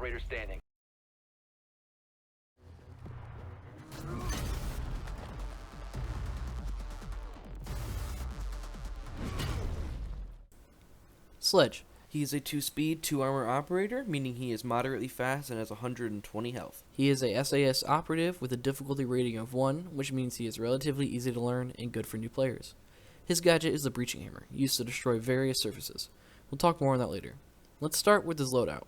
operator standing. Sledge. He is a 2-speed, 2-armor operator, meaning he is moderately fast and has 120 health. He is a SAS operative with a difficulty rating of 1, which means he is relatively easy to learn and good for new players. His gadget is the breaching hammer, used to destroy various surfaces. We'll talk more on that later. Let's start with his loadout.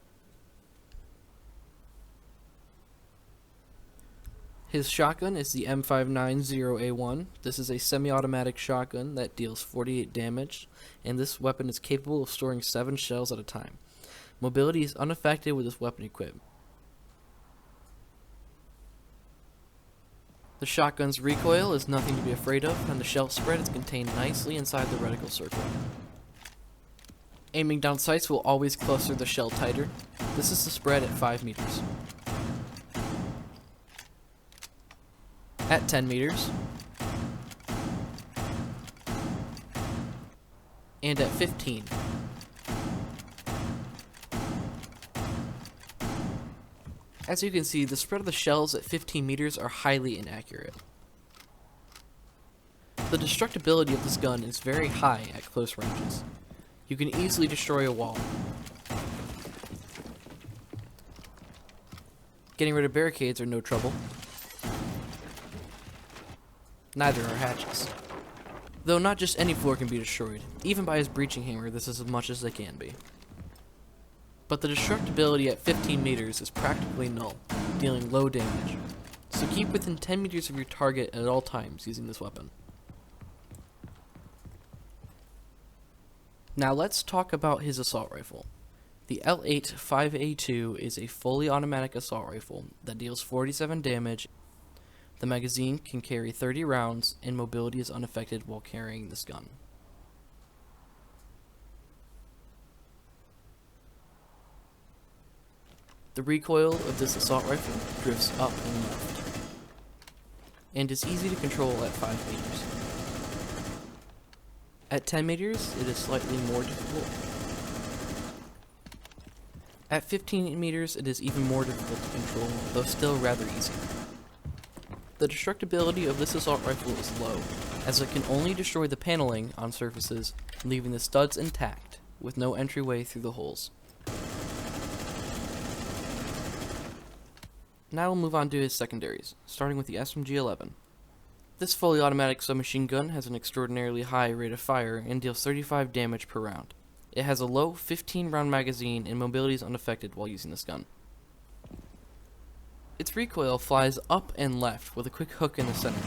His shotgun is the M590A1. This is a semi-automatic shotgun that deals 48 damage, and this weapon is capable of storing 7 shells at a time. Mobility is unaffected with this weapon equipped. The shotgun's recoil is nothing to be afraid of, and the shell spread is contained nicely inside the reticle circle. Aiming down sights will always cluster the shell tighter. This is the spread at 5 meters. At 10 meters, and at 15. As you can see, the spread of the shells at 15 meters are highly inaccurate. The destructibility of this gun is very high at close ranges. You can easily destroy a wall. Getting rid of barricades are no trouble. Neither are hatches. Though not just any floor can be destroyed. Even by his breaching hammer, this is as much as they can be. But the destructibility at 15 meters is practically null, dealing low damage. So keep within 10 meters of your target at all times using this weapon. Now let's talk about his assault rifle. The L8 5A2 is a fully automatic assault rifle that deals 47 damage. The magazine can carry 30 rounds, and mobility is unaffected while carrying this gun. The recoil of this assault rifle drifts up and left, and is easy to control at 5 meters. At 10 meters, it is slightly more difficult. At 15 meters, it is even more difficult to control, though still rather easy. The destructibility of this assault rifle is low, as it can only destroy the paneling on surfaces, leaving the studs intact, with no entryway through the holes. Now we'll move on to his secondaries, starting with the SMG-11. This fully automatic submachine gun has an extraordinarily high rate of fire and deals 35 damage per round. It has a low 15-round magazine and mobility is unaffected while using this gun. Its recoil flies up and left with a quick hook in the center.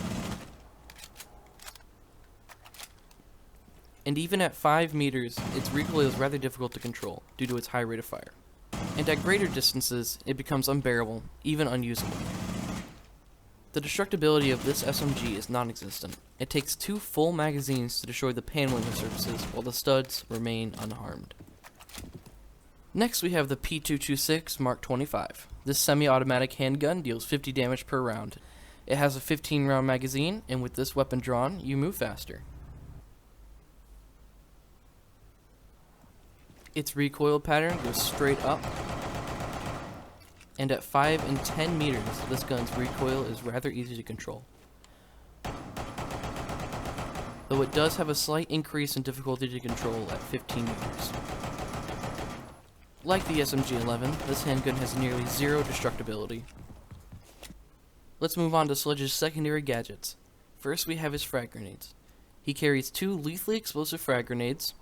And even at 5 meters, its recoil is rather difficult to control due to its high rate of fire. And at greater distances, it becomes unbearable, even unusable. The destructibility of this SMG is non-existent. It takes 2 full magazines to destroy the paneling of surfaces, while the studs remain unharmed. Next we have the P226 Mark 25. This semi-automatic handgun deals 50 damage per round. It has a 15-round magazine, and with this weapon drawn, you move faster. Its recoil pattern goes straight up, and at 5 and 10 meters, this gun's recoil is rather easy to control. Though it does have a slight increase in difficulty to control at 15 meters. Like the SMG-11, this handgun has nearly zero destructibility. Let's move on to Sledge's secondary gadgets. First we have his frag grenades. He carries 2 lethally explosive frag grenades,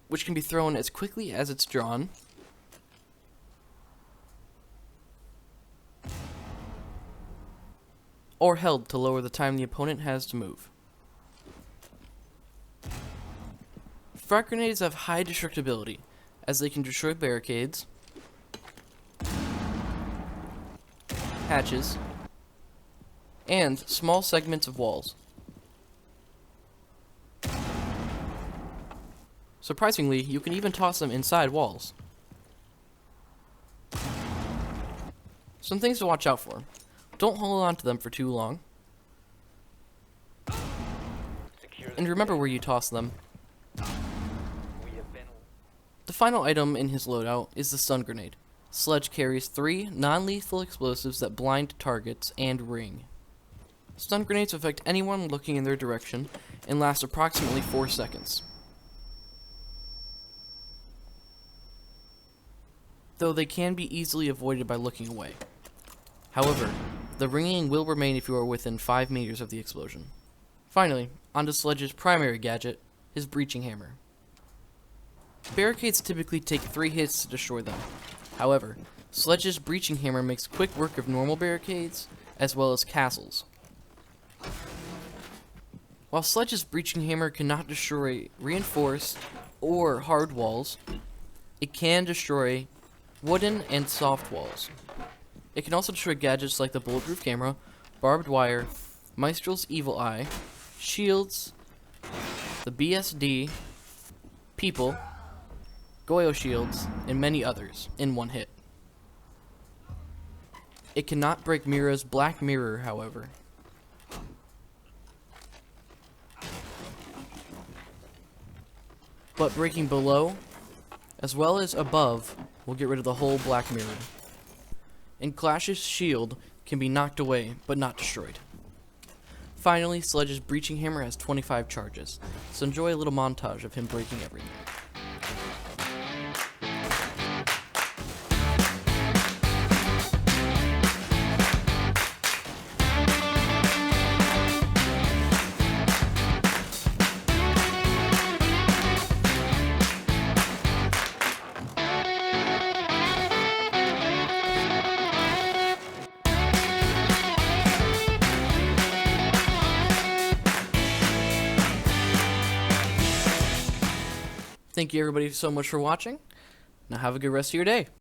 which can be thrown as quickly as it's drawn, or held to lower the time the opponent has to move. Frag grenades have high destructibility, as they can destroy barricades, hatches, and small segments of walls. Surprisingly, you can even toss them inside walls. Some things to watch out for. Don't hold on to them for too long. And remember where you toss them. The final item in his loadout is the stun grenade. Sledge carries 3 non-lethal explosives that blind targets and ring. Stun grenades affect anyone looking in their direction and last approximately 4 seconds. Though they can be easily avoided by looking away. However, the ringing will remain if you are within 5 meters of the explosion. Finally, onto Sledge's primary gadget, his breaching hammer. Barricades typically take 3 hits to destroy them. However, Sledge's breaching hammer makes quick work of normal barricades, as well as castles. While Sledge's breaching hammer cannot destroy reinforced or hard walls, it can destroy wooden and soft walls. It can also destroy gadgets like the bulletproof camera, barbed wire, Maestral's evil eye, shields, the BSD, people, Goyo shields, and many others in one hit. It cannot break Mira's black mirror, however. But breaking below, as well as above, will get rid of the whole black mirror. And Clash's shield can be knocked away, but not destroyed. Finally, Sledge's breaching hammer has 25 charges, so enjoy a little montage of him breaking everything. Thank you everybody so much for watching. Now have a good rest of your day.